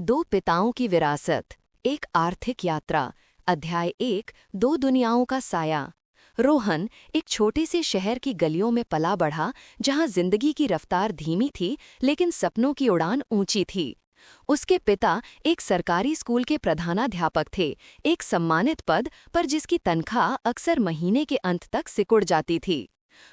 दो पिताओं की विरासत, एक आर्थिक यात्रा। अध्याय 1, दो दुनियाओं का साया। रोहन एक छोटे से शहर की गलियों में पला बढ़ा, जहां जिंदगी की रफ्तार धीमी थी लेकिन सपनों की उड़ान ऊंची थी। उसके पिता एक सरकारी स्कूल के प्रधानाध्यापक थे, एक सम्मानित पद पर जिसकी तनख्वाह अक्सर महीने के अंत तक सिकुड़ जाती थी।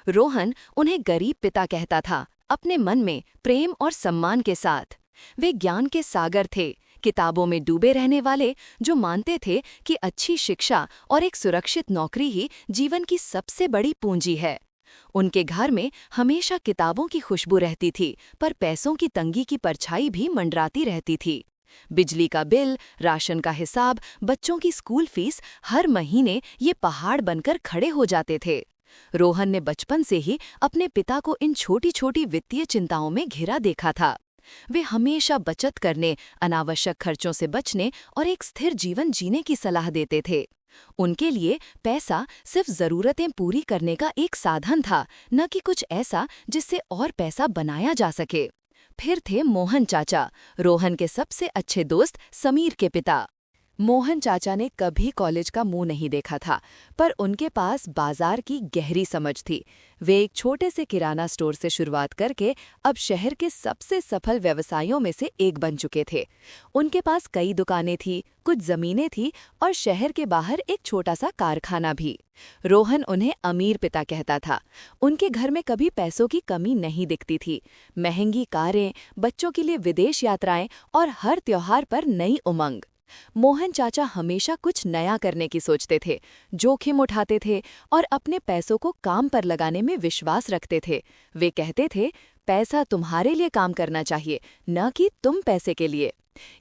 रोहन उन्हें गरीब पिता कहता था, अपने मन में प्रेम और सम्मान के साथ। वे ज्ञान के सागर थे, किताबों में डूबे रहने वाले, जो मानते थे कि अच्छी शिक्षा और एक सुरक्षित नौकरी ही जीवन की सबसे बड़ी पूंजी है। उनके घर में हमेशा किताबों की खुशबू रहती थी, पर पैसों की तंगी की परछाई भी मंडराती रहती थी। बिजली का बिल, राशन का हिसाब, बच्चों की स्कूल फीस, हर महीने ये पहाड़ बनकर खड़े हो जाते थे। रोहन ने बचपन से ही अपने पिता को इन छोटी छोटी वित्तीय चिंताओं में घिरा देखा था। वे हमेशा बचत करने, अनावश्यक खर्चों से बचने और एक स्थिर जीवन जीने की सलाह देते थे। उनके लिए पैसा सिर्फ जरूरतें पूरी करने का एक साधन था, न कि कुछ ऐसा जिससे और पैसा बनाया जा सके। फिर थे मोहन चाचा, रोहन के सबसे अच्छे दोस्त समीर के पिता। मोहन चाचा ने कभी कॉलेज का मुंह नहीं देखा था, पर उनके पास बाजार की गहरी समझ थी। वे एक छोटे से किराना स्टोर से शुरुआत करके अब शहर के सबसे सफल व्यवसायों में से एक बन चुके थे। उनके पास कई दुकानें थीं, कुछ जमीनें थीं और शहर के बाहर एक छोटा सा कारखाना भी। रोहन उन्हें अमीर पिता कहता था। उनके घर में कभी पैसों की कमी नहीं दिखती थी। महंगी कारें, बच्चों के लिए विदेश यात्राएं और हर त्योहार पर नई उमंग। मोहन चाचा हमेशा कुछ नया करने की सोचते थे, जोखिम उठाते थे और अपने पैसों को काम पर लगाने में विश्वास रखते थे। वे कहते थे, पैसा तुम्हारे लिए काम करना चाहिए, न कि तुम पैसे के लिए।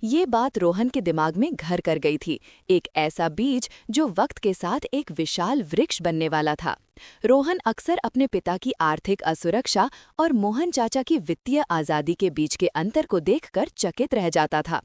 ये बात रोहन के दिमाग में घर कर गई थी, एक ऐसा बीज जो वक्त के साथ एक विशाल वृक्ष बनने वाला था। रोहन अक्सर अपने पिता की आर्थिक असुरक्षा और मोहन चाचा की वित्तीय आज़ादी के बीच के अंतर को देखकर चकित रह जाता था।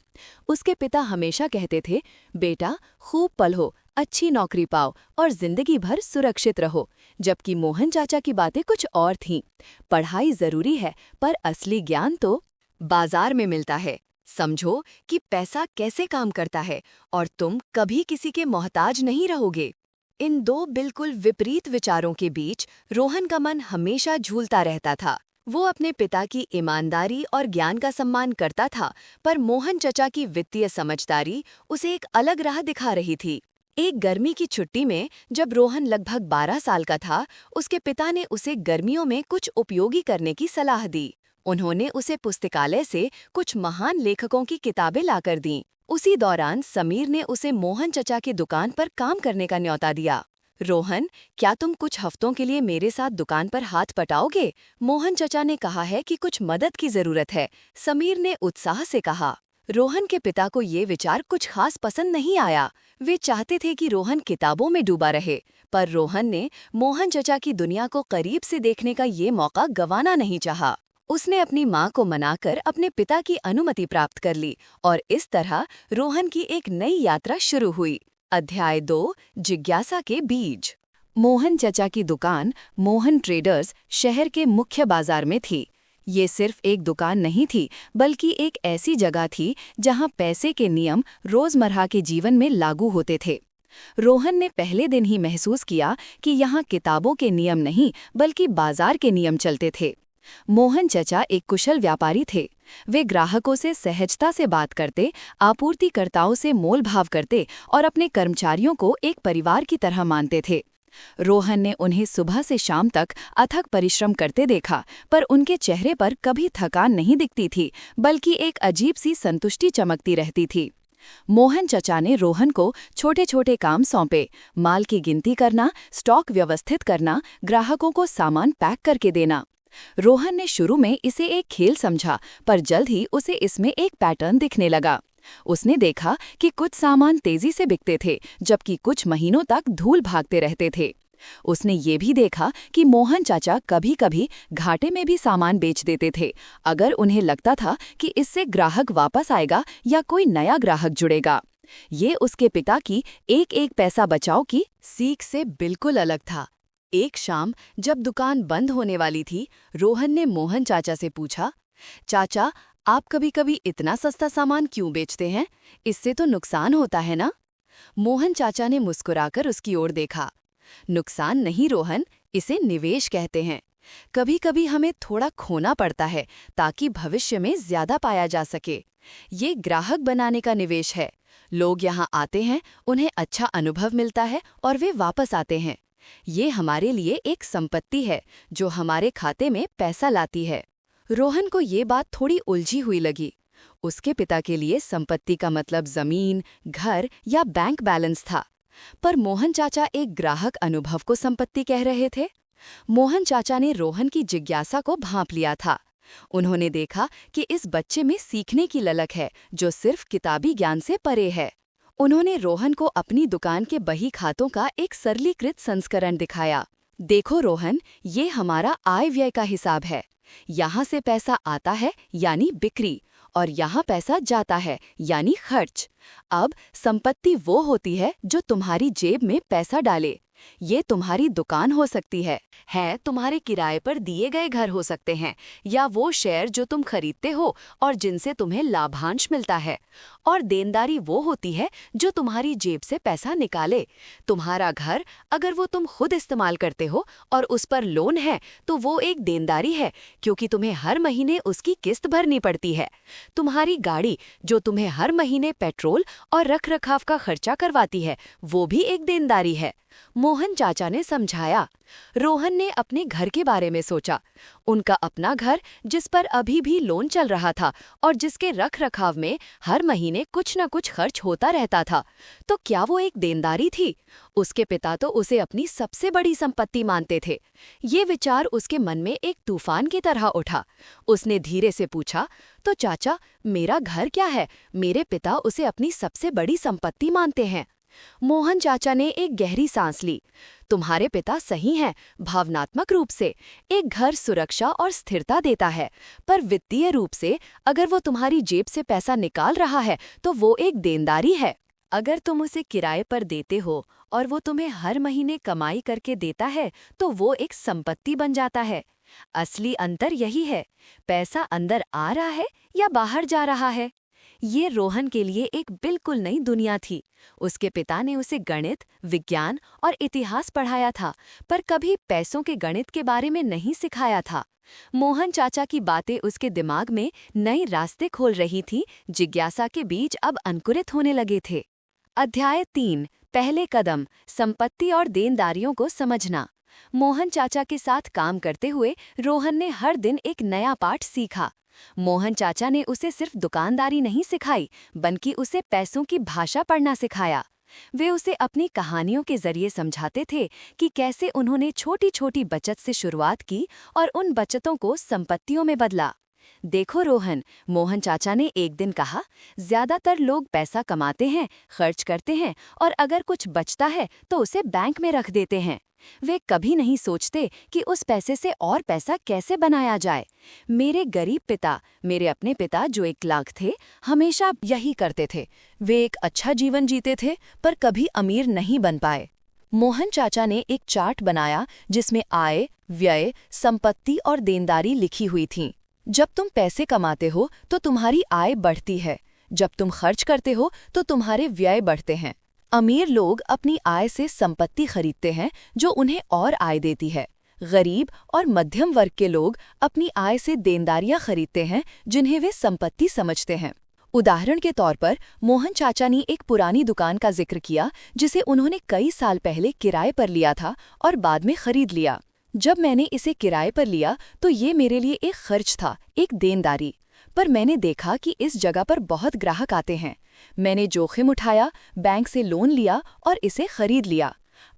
उसके पिता हमेशा कहते थे, बेटा खूब पढ़ो, अच्छी नौकरी पाओ और जिंदगी भर सुरक्षित रहो, जबकि मोहन चाचा की बातें कुछ और थीं। पढ़ाई जरूरी है, पर असली ज्ञान तो बाजार में मिलता है। समझो कि पैसा कैसे काम करता है और तुम कभी किसी के मोहताज नहीं रहोगे। इन दो बिल्कुल विपरीत विचारों के बीच रोहन का मन हमेशा झूलता रहता था। वो अपने पिता की ईमानदारी और ज्ञान का सम्मान करता था, पर मोहन चचा की वित्तीय समझदारी उसे एक अलग राह दिखा रही थी। एक गर्मी की छुट्टी में जब रोहन लगभग 12 साल का था, उसके पिता ने उसे गर्मियों में कुछ उपयोगी करने की सलाह दी। उन्होंने उसे पुस्तकालय से कुछ महान लेखकों की किताबें लाकर दीं। उसी दौरान समीर ने उसे मोहन चचा की दुकान पर काम करने का न्योता दिया। रोहन, क्या तुम कुछ हफ्तों के लिए मेरे साथ दुकान पर हाथ बटाओगे? मोहन चचा ने कहा है कि कुछ मदद की जरूरत है, समीर ने उत्साह से कहा। रोहन के पिता को ये विचार कुछ खास पसंद नहीं आया। वे चाहते थे कि रोहन किताबों में डूबा रहे, पर रोहन ने मोहन चचा की दुनिया को करीब से देखने का ये मौका गंवाना नहीं चाहा। उसने अपनी माँ को मनाकर अपने पिता की अनुमति प्राप्त कर ली और इस तरह रोहन की एक नई यात्रा शुरू हुई। अध्याय 2, जिज्ञासा के बीज। मोहन चचा की दुकान मोहन ट्रेडर्स शहर के मुख्य बाजार में थी। ये सिर्फ एक दुकान नहीं थी, बल्कि एक ऐसी जगह थी जहां पैसे के नियम रोजमर्रा के जीवन में लागू होते थे। रोहन ने पहले दिन ही महसूस किया कि यहाँ किताबों के नियम नहीं, बल्कि बाजार के नियम चलते थे। मोहन चचा एक कुशल व्यापारी थे। वे ग्राहकों से सहजता से बात करते, आपूर्तिकर्ताओं से मोल भाव करते और अपने कर्मचारियों को एक परिवार की तरह मानते थे। रोहन ने उन्हें सुबह से शाम तक अथक परिश्रम करते देखा, पर उनके चेहरे पर कभी थकान नहीं दिखती थी, बल्कि एक अजीब सी संतुष्टि चमकती रहती थी। मोहन चचा ने रोहन को छोटे छोटे काम सौंपे, माल की गिनती करना, स्टॉक व्यवस्थित करना, ग्राहकों को सामान पैक करके देना। रोहन ने शुरू में इसे एक खेल समझा, पर जल्द ही उसे इसमें एक पैटर्न दिखने लगा। उसने देखा कि कुछ सामान तेजी से बिकते थे, जबकि कुछ महीनों तक धूल भागते रहते थे। उसने ये भी देखा कि मोहन चाचा कभी-कभी घाटे में भी सामान बेच देते थे, अगर उन्हें लगता था कि इससे ग्राहक वापस आएगा या कोई नया ग्राहक जुड़ेगा। ये उसके पिता की एक एक पैसा बचाओ की सीख से बिल्कुल अलग था। एक शाम जब दुकान बंद होने वाली थी, रोहन ने मोहन चाचा से पूछा, चाचा, आप कभी कभी इतना सस्ता सामान क्यों बेचते हैं? इससे तो नुकसान होता है ना? मोहन चाचा ने मुस्कुराकर उसकी ओर देखा। नुकसान नहीं रोहन, इसे निवेश कहते हैं। कभी कभी हमें थोड़ा खोना पड़ता है ताकि भविष्य में ज्यादा पाया जा सके। ये ग्राहक बनाने का निवेश है। लोग यहाँ आते हैं, उन्हें अच्छा अनुभव मिलता है और वे वापस आते हैं। ये हमारे लिए एक संपत्ति है जो हमारे खाते में पैसा लाती है। रोहन को ये बात थोड़ी उलझी हुई लगी। उसके पिता के लिए संपत्ति का मतलब जमीन, घर या बैंक बैलेंस था, पर मोहन चाचा एक ग्राहक अनुभव को संपत्ति कह रहे थे। मोहन चाचा ने रोहन की जिज्ञासा को भांप लिया था। उन्होंने देखा कि इस बच्चे में सीखने की ललक है जो सिर्फ किताबी ज्ञान से परे है। उन्होंने रोहन को अपनी दुकान के बही खातों का एक सरलीकृत संस्करण दिखाया। देखो रोहन, ये हमारा आय व्यय का हिसाब है। यहाँ से पैसा आता है यानी बिक्री, और यहाँ पैसा जाता है यानी खर्च। अब संपत्ति वो होती है जो तुम्हारी जेब में पैसा डाले। ये तुम्हारी दुकान हो सकती है तुम्हारे किराए पर दिए गए घर हो सकते हैं, या वो शेयर जो तुम खरीदते हो और जिनसे तुम्हें लाभांश मिलता है। और देनदारी वो होती है जो तुम्हारी जेब से पैसा निकाले। तुम्हारा घर, अगर वो तुम खुद इस्तेमाल करते हो और उस पर लोन है, तो वो एक देनदारी है, क्योंकि तुम्हें हर महीने उसकी किस्त भरनी पड़ती है। तुम्हारी गाड़ी, जो तुम्हें हर महीने पेट्रोल और रखरखाव का खर्चा करवाती है, वो भी एक देनदारी है। मोहन चाचा ने समझाया। रोहन ने अपने घर के बारे में सोचा। उनका अपना घर, जिस पर अभी भी लोन चल रहा था और जिसके रखरखाव में हर महीने कुछ न कुछ खर्च होता रहता था, तो क्या वो एक देनदारी थी? उसके पिता तो उसे अपनी सबसे बड़ी संपत्ति मानते थे। ये विचार उसके मन में एक तूफान की तरह उठा। उसने धीरे से पूछा, तो चाचा, मेरा घर क्या है? मेरे पिता उसे अपनी सबसे बड़ी संपत्ति मानते हैं। मोहन चाचा ने एक गहरी सांस ली। तुम्हारे पिता सही हैं, भावनात्मक रूप से एक घर सुरक्षा और स्थिरता देता है, पर वित्तीय रूप से अगर वो तुम्हारी जेब से पैसा निकाल रहा है तो वो एक देनदारी है। अगर तुम उसे किराए पर देते हो और वो तुम्हें हर महीने कमाई करके देता है, तो वो एक संपत्ति बन जाता है। असली अंतर यही है, पैसा अंदर आ रहा है या बाहर जा रहा है। ये रोहन के लिए एक बिल्कुल नई दुनिया थी। उसके पिता ने उसे गणित, विज्ञान और इतिहास पढ़ाया था, पर कभी पैसों के गणित के बारे में नहीं सिखाया था। मोहन चाचा की बातें उसके दिमाग में नए रास्ते खोल रही थी। जिज्ञासा के बीज अब अंकुरित होने लगे थे। अध्याय 3, पहले कदम, संपत्ति और देनदारियों को समझना। मोहन चाचा के साथ काम करते हुए रोहन ने हर दिन एक नया पाठ सीखा। मोहन चाचा ने उसे सिर्फ दुकानदारी नहीं सिखाई, बल्कि उसे पैसों की भाषा पढ़ना सिखाया। वे उसे अपनी कहानियों के जरिए समझाते थे कि कैसे उन्होंने छोटी छोटी बचत से शुरुआत की और उन बचतों को संपत्तियों में बदला। देखो रोहन, मोहन चाचा ने एक दिन कहा, ज्यादातर लोग पैसा कमाते हैं, खर्च करते हैं और अगर कुछ बचता है तो उसे बैंक में रख देते हैं। वे कभी नहीं सोचते कि उस पैसे से और पैसा कैसे बनाया जाए। मेरे गरीब पिता, मेरे अपने पिता जो 1 लाख थे, हमेशा यही करते थे। वे एक अच्छा जीवन जीते थे, पर कभी अमीर नहीं बन पाए। मोहन चाचा ने एक चार्ट बनाया जिसमें आय, व्यय, संपत्ति और देनदारी लिखी हुई थीं। जब तुम पैसे कमाते हो तो तुम्हारी आय बढ़ती है, जब तुम खर्च करते हो तो तुम्हारे व्यय बढ़ते हैं। अमीर लोग अपनी आय से संपत्ति खरीदते हैं जो उन्हें और आय देती है। गरीब और मध्यम वर्ग के लोग अपनी आय से देनदारियां खरीदते हैं जिन्हें वे संपत्ति समझते हैं। उदाहरण के तौर पर मोहन चाचा ने एक पुरानी दुकान का जिक्र किया जिसे उन्होंने कई साल पहले किराए पर लिया था और बाद में खरीद लिया। जब मैंने इसे किराए पर लिया तो ये मेरे लिए एक खर्च था, एक देनदारी। पर मैंने देखा कि इस जगह पर बहुत ग्राहक आते हैं। मैंने जोखिम उठाया, बैंक से लोन लिया और इसे खरीद लिया।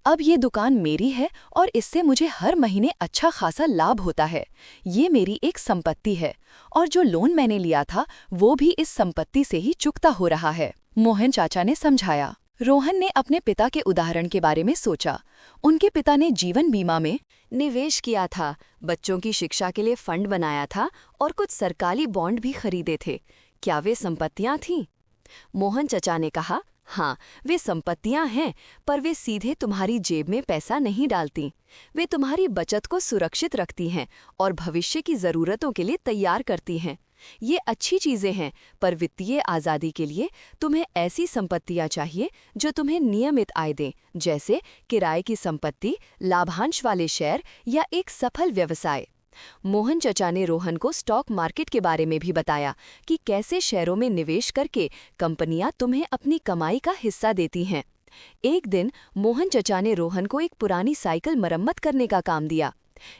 अब ये दुकान मेरी है और इससे मुझे हर महीने अच्छा खासा लाभ होता है। ये मेरी एक संपत्ति है और जो लोन मैंने लिया था वो भी इस संपत्ति से ही चुकता हो रहा है, मोहन चाचा ने समझाया। रोहन ने अपने पिता के उदाहरण के बारे में सोचा। उनके पिता ने जीवन बीमा में निवेश किया था, बच्चों की शिक्षा के लिए फंड बनाया था और कुछ सरकारी बॉन्ड भी खरीदे थे। क्या वे संपत्तियां थीं? मोहन चाचा ने कहा, हाँ, वे संपत्तियां हैं, पर वे सीधे तुम्हारी जेब में पैसा नहीं डालती। वे तुम्हारी बचत को सुरक्षित रखती हैं और भविष्य की ज़रूरतों के लिए तैयार करती हैं। ये अच्छी चीजें हैं, पर वित्तीय आजादी के लिए तुम्हें ऐसी संपत्तियां चाहिए जो तुम्हें नियमित आय दें, जैसे किराए की संपत्ति, लाभांश वाले शेयर या एक सफल व्यवसाय। मोहन चचा ने रोहन को स्टॉक मार्केट के बारे में भी बताया कि कैसे शेयरों में निवेश करके कंपनियां तुम्हें अपनी कमाई का हिस्सा देती हैं। एक दिन मोहन चचा ने रोहन को एक पुरानी साइकिल मरम्मत करने का काम दिया।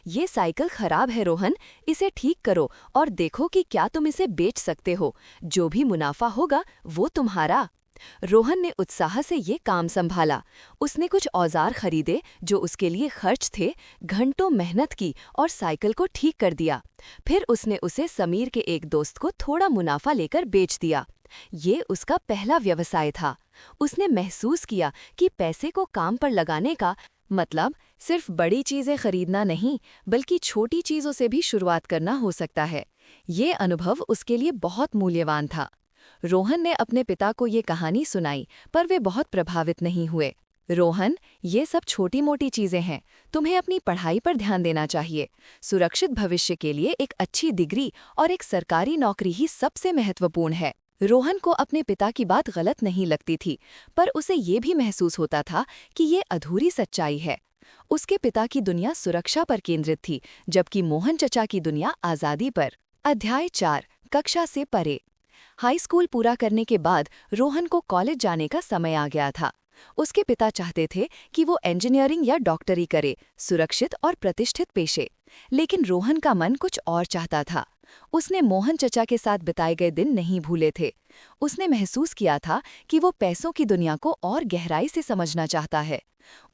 ये साइकिल खराब है रोहन, इसे ठीक करो और देखो कि क्या तुम इसे बेच सकते हो। जो भी मुनाफा होगा वो तुम्हारा। रोहन ने उत्साह से ये काम संभाला। उसने कुछ औजार खरीदे जो उसके लिए खर्च थे, घंटों मेहनत की और साइकिल को ठीक कर दिया। फिर उसने उसे समीर के एक दोस्त को थोड़ा मुनाफा लेकर बेच दिया। ये उसका पहला व्यवसाय था। उसने महसूस किया कि पैसे को काम पर लगाने का मतलब सिर्फ बड़ी चीजें खरीदना नहीं, बल्कि छोटी चीजों से भी शुरुआत करना हो सकता है। ये अनुभव उसके लिए बहुत मूल्यवान था। रोहन ने अपने पिता को ये कहानी सुनाई, पर वे बहुत प्रभावित नहीं हुए। रोहन, ये सब छोटी मोटी चीजें हैं, तुम्हें अपनी पढ़ाई पर ध्यान देना चाहिए। सुरक्षित भविष्य के लिए एक अच्छी डिग्री और एक सरकारी नौकरी ही सबसे महत्वपूर्ण है। रोहन को अपने पिता की बात गलत नहीं लगती थी, पर उसे ये भी महसूस होता था कि ये अधूरी सच्चाई है। उसके पिता की दुनिया सुरक्षा पर केंद्रित थी, जबकि मोहन चचा की दुनिया आज़ादी पर। अध्याय 4, कक्षा से परे। हाई स्कूल पूरा करने के बाद रोहन को कॉलेज जाने का समय आ गया था। उसके पिता चाहते थे कि वो इंजीनियरिंग या डॉक्टरी करे, सुरक्षित और प्रतिष्ठित पेशे। लेकिन रोहन का मन कुछ और चाहता था। उसने मोहन चचा के साथ बिताए गए दिन नहीं भूले थे। उसने महसूस किया था कि वो पैसों की दुनिया को और गहराई से समझना चाहता है।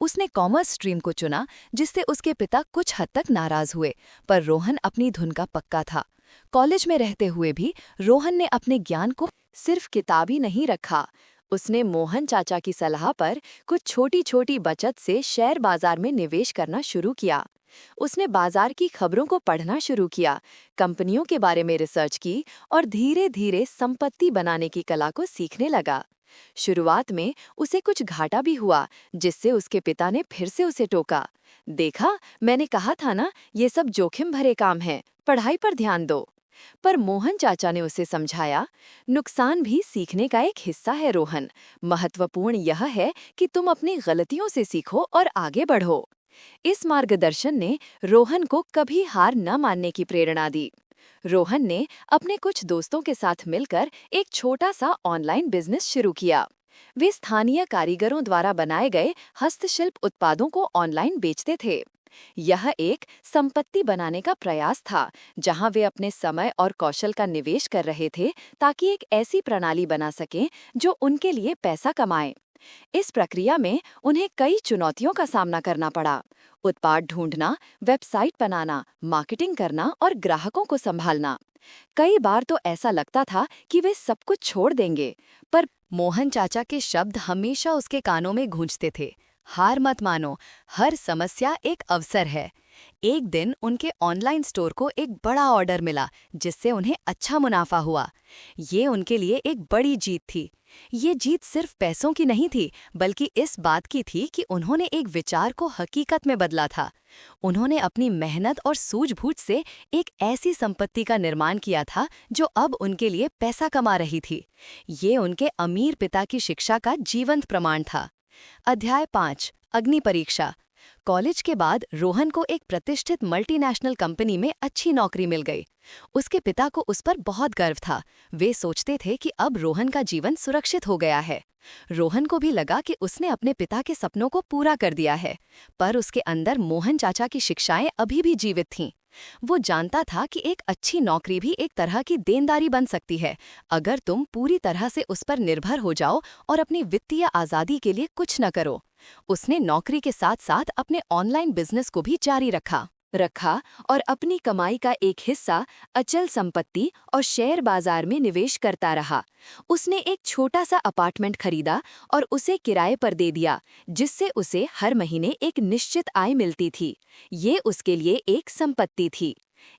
उसने कॉमर्स स्ट्रीम को चुना, जिससे उसके पिता कुछ हद तक नाराज हुए, पर रोहन अपनी धुन का पक्का था। कॉलेज में रहते हुए भी रोहन ने अपने ज्ञान को सिर्फ किताबी नहीं रखा। उसने मोहन चाचा की सलाह पर कुछ छोटी छोटी बचत से शेयर बाजार में निवेश करना शुरू किया। उसने बाजार की खबरों को पढ़ना शुरू किया, कंपनियों के बारे में रिसर्च की और धीरे धीरे संपत्ति बनाने की कला को सीखने लगा। शुरुआत में उसे कुछ घाटा भी हुआ, जिससे उसके पिता ने फिर से उसे टोका। देखा, मैंने कहा था ना, ये सब जोखिम भरे काम हैं, पढ़ाई पर ध्यान दो। पर मोहन चाचा ने उसे समझाया, नुकसान भी सीखने का एक हिस्सा है रोहन। महत्वपूर्ण यह है कि तुम अपनी गलतियों से सीखो और आगे बढ़ो। इस मार्गदर्शन ने रोहन को कभी हार न मानने की प्रेरणा दी। रोहन ने अपने कुछ दोस्तों के साथ मिलकर एक छोटा सा ऑनलाइन बिजनेस शुरू किया। वे स्थानीय कारीगरों द्वारा बनाए गए हस्तशिल्प उत्पादों को ऑनलाइन बेचते थे। यह एक संपत्ति बनाने का प्रयास था, जहां वे अपने समय और कौशल का निवेश कर रहे थे, ताकि एक ऐसी प्रणाली बना सकें जो उनके लिए पैसा कमाए। इस प्रक्रिया में उन्हें कई चुनौतियों का सामना करना पड़ा। उत्पाद ढूंढना, वेबसाइट बनाना, मार्केटिंग करना और ग्राहकों को संभालना। कई बार तो ऐसा लगता था कि वे सब कुछ छोड़ देंगे, पर मोहन चाचा के शब्द हमेशा उसके कानों में गूंजते थे। हार मत मानो, हर समस्या एक अवसर है। एक दिन उनके ऑनलाइन स्टोर को एक बड़ा ऑर्डर मिला, जिससे उन्हें अच्छा मुनाफा हुआ। ये उनके लिए एक बड़ी जीत थी। ये जीत सिर्फ पैसों की नहीं थी, बल्कि इस बात की थी कि उन्होंने एक विचार को हकीकत में बदला था। उन्होंने अपनी मेहनत और सूझबूझ से एक ऐसी संपत्ति का निर्माण किया था जो अब उनके लिए पैसा कमा रही थी। ये उनके अमीर पिता की शिक्षा का जीवंत प्रमाण था। अध्याय 5, अग्नि परीक्षा। कॉलेज के बाद रोहन को एक प्रतिष्ठित मल्टीनेशनल कंपनी में अच्छी नौकरी मिल गई। उसके पिता को उस पर बहुत गर्व था। वे सोचते थे कि अब रोहन का जीवन सुरक्षित हो गया है। रोहन को भी लगा कि उसने अपने पिता के सपनों को पूरा कर दिया है, पर उसके अंदर मोहन चाचा की शिक्षाएं अभी भी जीवित थीं। वो जानता था कि एक अच्छी नौकरी भी एक तरह की देनदारी बन सकती है, अगर तुम पूरी तरह से उस पर निर्भर हो जाओ और अपनी वित्तीय आज़ादी के लिए कुछ न करो। उसने नौकरी के साथ साथ अपने ऑनलाइन बिजनेस को भी जारी रखा और अपनी कमाई का एक हिस्सा अचल संपत्ति और शेयर बाजार में निवेश करता रहा। उसने एक छोटा सा अपार्टमेंट खरीदा और उसे किराए पर दे दिया, जिससे उसे हर महीने एक निश्चित आय मिलती थी। ये उसके लिए एक संपत्ति थी।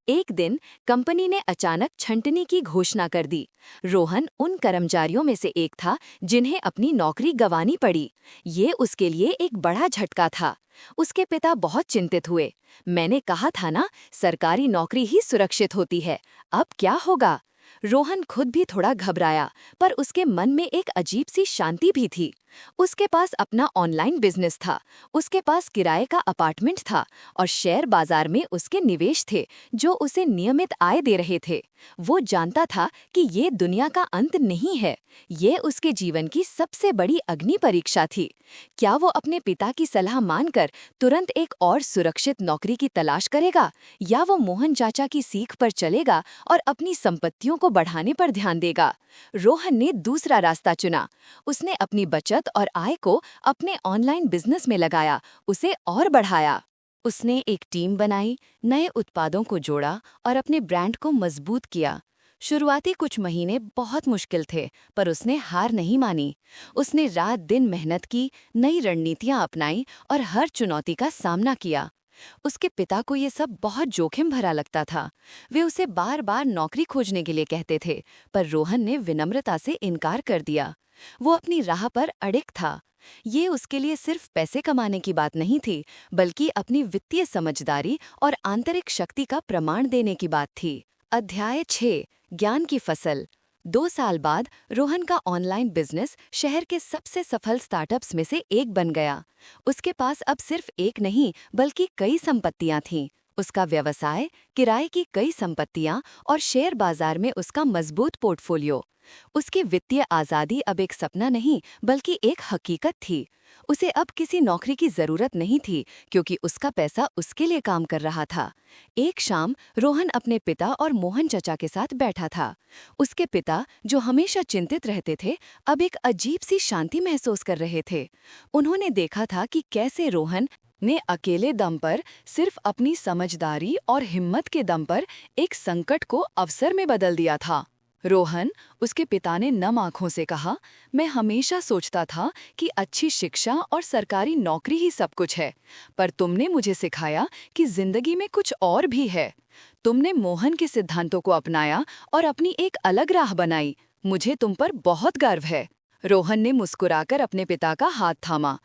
एक दिन कंपनी ने अचानक छंटनी की घोषणा कर दी। रोहन उन कर्मचारियों में से एक था जिन्हें अपनी नौकरी गंवानी पड़ी। ये उसके लिए एक बड़ा झटका था। उसके पिता बहुत चिंतित हुए। मैंने कहा था ना, सरकारी नौकरी ही सुरक्षित होती है, अब क्या होगा? रोहन खुद भी थोड़ा घबराया, पर उसके मन में एक अजीब सी शांति भी थी। उसके पास अपना ऑनलाइन बिजनेस था, उसके पास किराए का अपार्टमेंट था और शेयर बाजार में उसके निवेश थे जो उसे नियमित आय दे रहे थे। वो जानता था कि ये दुनिया का अंत नहीं है, ये उसके जीवन की सबसे बड़ी अग्नि परीक्षा थी। क्या वो अपने पिता की सलाह मानकर तुरंत एक और सुरक्षित नौकरी की तलाश करेगा, या वो मोहन चाचा की सीख पर चलेगा और अपनी संपत्तियों को बढ़ाने पर ध्यान देगा? रोहन ने दूसरा रास्ता चुना। उसने अपनी बचत और आय को अपने ऑनलाइन बिजनेस में लगाया, उसे और बढ़ाया। उसने एक टीम बनाई, नए उत्पादों को जोड़ा और अपने ब्रांड को मजबूत किया। शुरुआती कुछ महीने बहुत मुश्किल थे, पर उसने हार नहीं मानी। उसने रात दिन मेहनत की, नई रणनीतियां अपनाई और हर चुनौती का सामना किया। उसके पिता को ये सब बहुत जोखिम भरा लगता था। वे उसे बार बार नौकरी खोजने के लिए कहते थे, पर रोहन ने विनम्रता से इनकार कर दिया। वो अपनी राह पर अडिग था। ये उसके लिए सिर्फ पैसे कमाने की बात नहीं थी, बल्कि अपनी वित्तीय समझदारी और आंतरिक शक्ति का प्रमाण देने की बात थी। अध्याय 6, ज्ञान की फसल। 2 साल बाद रोहन का ऑनलाइन बिजनेस शहर के सबसे सफल स्टार्टअप्स में से एक बन गया। उसके पास अब सिर्फ एक नहीं, बल्कि कई संपत्तियां थीं। उसका व्यवसाय, किराए की कई संपत्तियां और शेयर बाजार में उसका मजबूत पोर्टफोलियो। उसकी वित्तीय आज़ादी अब एक सपना नहीं, बल्कि एक हकीकत थी। उसे अब किसी नौकरी की जरूरत नहीं थी, क्योंकि उसका पैसा उसके लिए काम कर रहा था। एक शाम रोहन अपने पिता और मोहन चचा के साथ बैठा था। उसके पिता, जो हमेशा चिंतित रहते थे, अब एक अजीब सी शांति महसूस कर रहे थे। उन्होंने देखा था कि कैसे रोहन ने अकेले दम पर, सिर्फ अपनी समझदारी और हिम्मत के दम पर, एक संकट को अवसर में बदल दिया था। रोहन, उसके पिता ने नम आंखों से कहा, मैं हमेशा सोचता था कि अच्छी शिक्षा और सरकारी नौकरी ही सब कुछ है, पर तुमने मुझे सिखाया कि जिंदगी में कुछ और भी है। तुमने मोहन के सिद्धांतों को अपनाया और अपनी एक अलग राह बनाई। मुझे तुम पर बहुत गर्व है। रोहन ने मुस्कुराकर अपने पिता का हाथ थामा।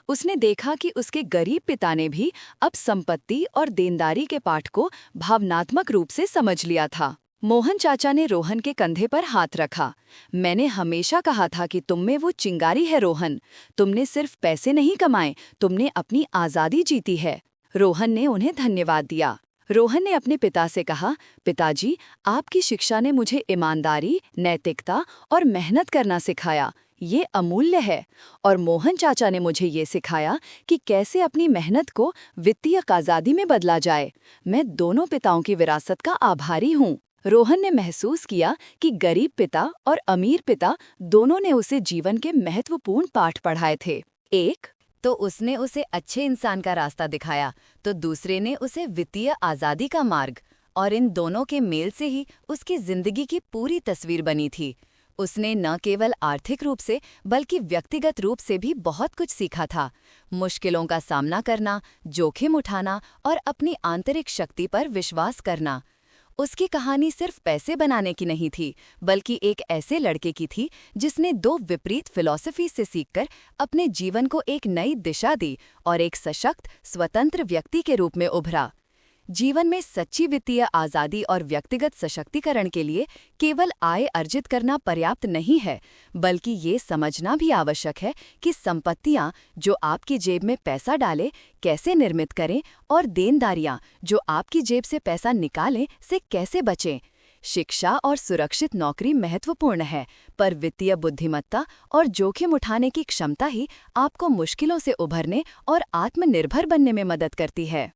उसने देखा कि उसके गरीब पिता ने भी अब संपत्ति और देनदारी के पाठ को भावनात्मक रूप से समझ लिया था। मोहन चाचा ने रोहन के कंधे पर हाथ रखा। मैंने हमेशा कहा था कि तुम में वो चिंगारी है रोहन। तुमने सिर्फ पैसे नहीं कमाए, तुमने अपनी आज़ादी जीती है। रोहन ने उन्हें धन्यवाद दिया। रोहन ने अपने पिता से कहा, पिताजी, आपकी शिक्षा ने मुझे ईमानदारी, नैतिकता और मेहनत करना सिखाया। ये अमूल्य है। और मोहन चाचा ने मुझे ये सिखाया कि कैसे अपनी मेहनत को वित्तीय आज़ादी में बदला जाए। मैं दोनों पिताओं की विरासत का आभारी हूँ। रोहन ने महसूस किया कि गरीब पिता और अमीर पिता दोनों ने उसे जीवन के महत्वपूर्ण पाठ पढ़ाए थे। एक तो उसने उसे अच्छे इंसान का रास्ता दिखाया, तो दूसरे ने उसे वित्तीय आज़ादी का मार्ग। और इन दोनों के मेल से ही उसकी जिंदगी की पूरी तस्वीर बनी थी। उसने न केवल आर्थिक रूप से, बल्कि व्यक्तिगत रूप से भी बहुत कुछ सीखा था। मुश्किलों का सामना करना, जोखिम उठाना और अपनी आंतरिक शक्ति पर विश्वास करना। उसकी कहानी सिर्फ पैसे बनाने की नहीं थी, बल्कि एक ऐसे लड़के की थी जिसने 2 विपरीत फिलॉसफी से सीखकर अपने जीवन को एक नई दिशा दी और एक सशक्त, स्वतंत्र व्यक्ति के रूप में उभरा। जीवन में सच्ची वित्तीय आज़ादी और व्यक्तिगत सशक्तिकरण के लिए केवल आय अर्जित करना पर्याप्त नहीं है, बल्कि ये समझना भी आवश्यक है कि संपत्तियां जो आपकी जेब में पैसा डालें कैसे निर्मित करें, और देनदारियां जो आपकी जेब से पैसा निकालें से कैसे बचें। शिक्षा और सुरक्षित नौकरी महत्वपूर्ण है, पर वित्तीय बुद्धिमत्ता और जोखिम उठाने की क्षमता ही आपको मुश्किलों से उभरने और आत्मनिर्भर बनने में मदद करती है।